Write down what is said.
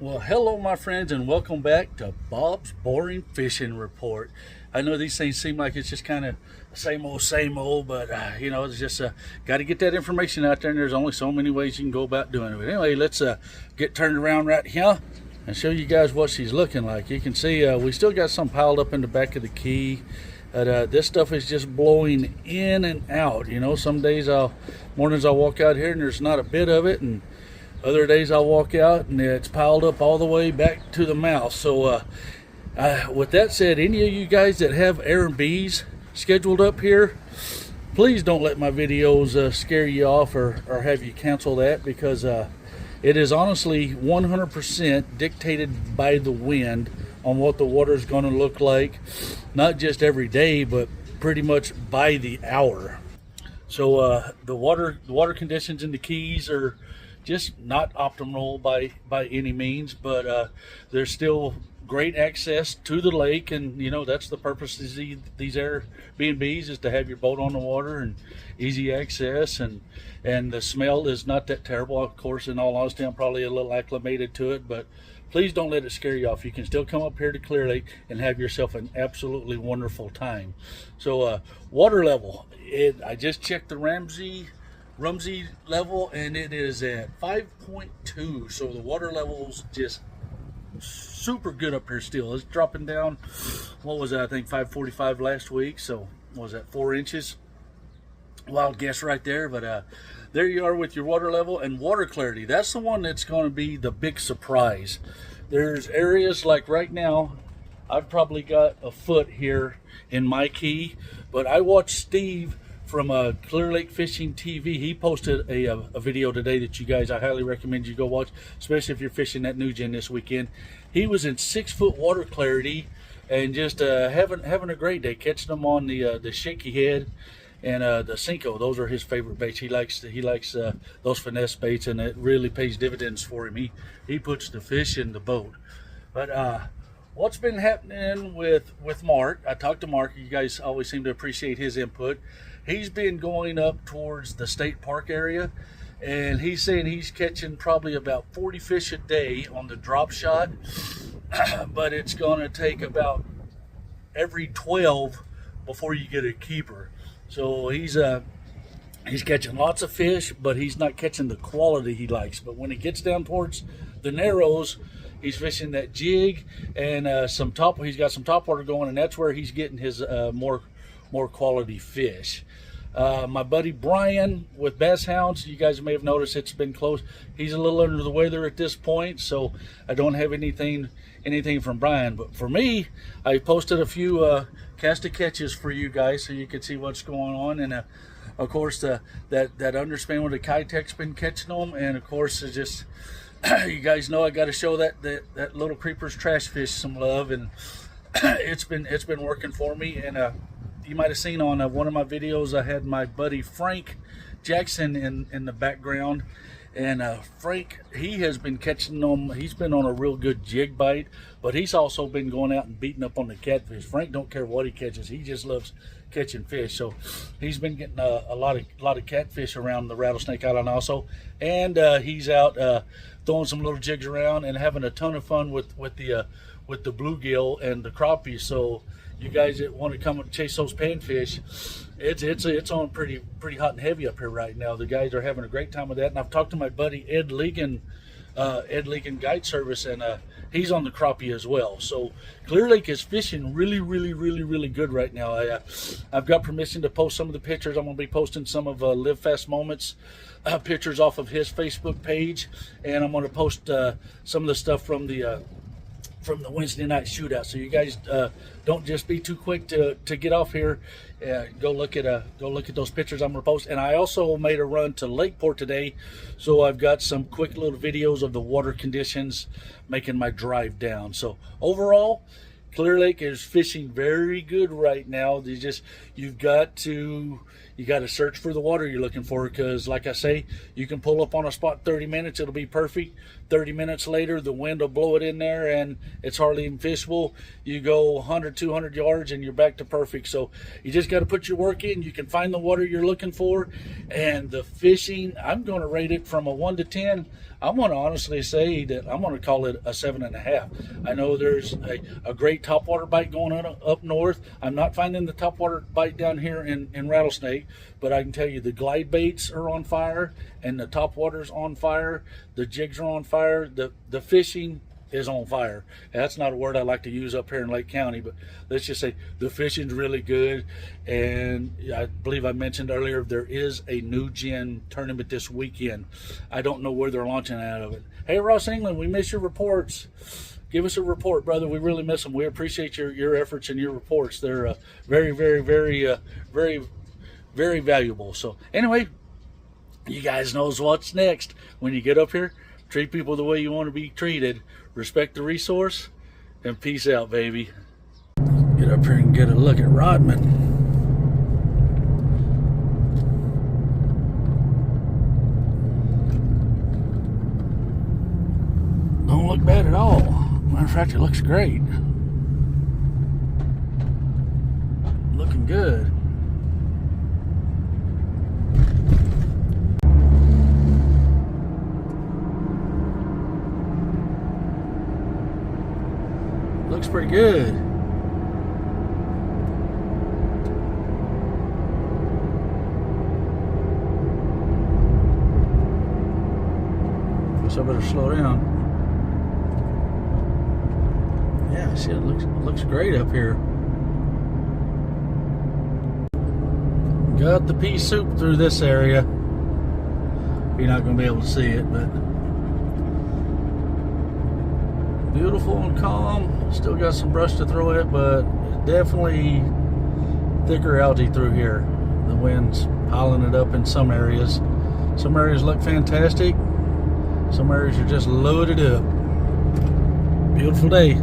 Well, hello, my friends, and welcome back to Bob's Boring Fishing Report. I know these things seem like it's just kind of same old, but it's just got to get that information out there, and there's only so many ways you can go about doing it. But anyway, let's get turned around right here and show you guys what she's looking like. You can see we still got some piled up in the back of the key. This stuff is just blowing in and out. You know, some days mornings I'll walk out here and there's not a bit of it, and other days I'll walk out and it's piled up all the way back to the mouth. So with that said, any of you guys that have Airbnbs scheduled up here, please don't let my videos scare you off or have you cancel that, because it is honestly 100% dictated by the wind on what the water is going to look like, not just every day, but pretty much by the hour. So the water conditions in the Keys are just not optimal by any means, but there's still great access to the lake, and that's the purpose of these Airbnbs, is to have your boat on the water and easy access, and the smell is not that terrible. Of course, in all honesty, I'm probably a little acclimated to it, but please don't let it scare you off. You can still come up here to Clear Lake and have yourself an absolutely wonderful time. So water level, I just checked the Rumsey level, and it is at 5.2. So the water level's just super good up here still. It's dropping down. What was that? I think 545 last week. So what was that, 4 inches? Wild guess right there, but there you are with your water level and water clarity. That's the one that's going to be the big surprise. There's areas like right now, I've probably got a foot here in my key, but I watched Steve from Clear Lake Fishing TV. He posted a video today that you guys, I highly recommend you go watch, especially if you're fishing that New Gen this weekend. He was in 6-foot water clarity and just having a great day, catching them on the shaky head and the Cinco. Those are his favorite baits. He likes those finesse baits, and it really pays dividends for him. He puts the fish in the boat. But what's been happening with Mark? I talked to Mark. You guys always seem to appreciate his input. He's been going up towards the state park area, and he's saying he's catching probably about 40 fish a day on the drop shot, but it's going to take about every 12 before you get a keeper. So he's catching lots of fish, but he's not catching the quality he likes. But when he gets down towards the Narrows, he's fishing that jig and he's got some top water going, and that's where he's getting his more quality fish. My buddy Brian with Bass Hounds, you guys may have noticed it's been close. He's a little under the weather at this point, so I don't have anything from Brian. But for me, I posted a few cast of catches for you guys so you could see what's going on. And of course, that underspin with the Kitech's been catching them, and of course, it's just you guys know I got to show that little Creepers trash fish some love, and it's been working for me. And you might have seen on one of my videos, I had my buddy Frank Jackson in the background, and Frank, he has been catching them. He's been on a real good jig bite, but he's also been going out and beating up on the catfish. Frank don't care what he catches; he just loves catching fish. So he's been getting a lot of catfish around the Rattlesnake Island also, and he's out throwing some little jigs around and having a ton of fun with the bluegill and the crappie. So you guys that want to come and chase those panfish, it's on pretty hot and heavy up here right now. The guys are having a great time with that, and I've talked to my buddy Ed Legan Guide Service, and he's on the crappie as well. So Clear Lake is fishing really good right now. I've got permission to post some of the pictures. I'm going to be posting some of Live Fast Moments pictures off of his Facebook page, and I'm going to post some of the stuff from the Wednesday night shootout. So you guys don't just be too quick to get off here. Go look at those pictures I'm gonna post. And I also made a run to Lakeport today, so I've got some quick little videos of the water conditions making my drive down. So overall, Clear Lake is fishing very good right now. You've got to You got to search for the water you're looking for, because like I say, you can pull up on a spot 30 minutes, it'll be perfect. 30 minutes later, the wind will blow it in there and it's hardly even fishable. You go 100, 200 yards and you're back to perfect. So you just got to put your work in. You can find the water you're looking for. And the fishing, I'm going to rate it from a 1 to 10. I'm going to honestly say that I'm going to call it a 7.5. I know there's a great topwater bite going on up north. I'm not finding the topwater bite down here in Rattlesnake, but I can tell you the glide baits are on fire and the topwater's on fire. The jigs are on fire. The fishing is on fire. That's not a word I like to use up here in Lake County, but let's just say the fishing's really good. And I believe I mentioned earlier, there is a new gen tournament this weekend. I don't know where they're launching out of it. Hey, Ross England, we miss your reports. Give us a report, brother. We really miss them. We appreciate your efforts and your reports. They're very, very, very, very valuable. So anyway, you guys knows what's next. When you get up here, treat people the way you want to be treated. Respect the resource, and peace out, baby. Get up here and get a look at Rodman. Don't look bad at all. Matter of fact, it looks great. Looking good. Looks pretty good. Guess I better slow down. Yeah, see, it looks great up here. Got the pea soup through this area. You're not going to be able to see it, but beautiful and calm. Still got some brush to throw at, but definitely thicker algae through here. The wind's piling it up in some areas. Some areas look fantastic. Some areas are just loaded up. Beautiful day.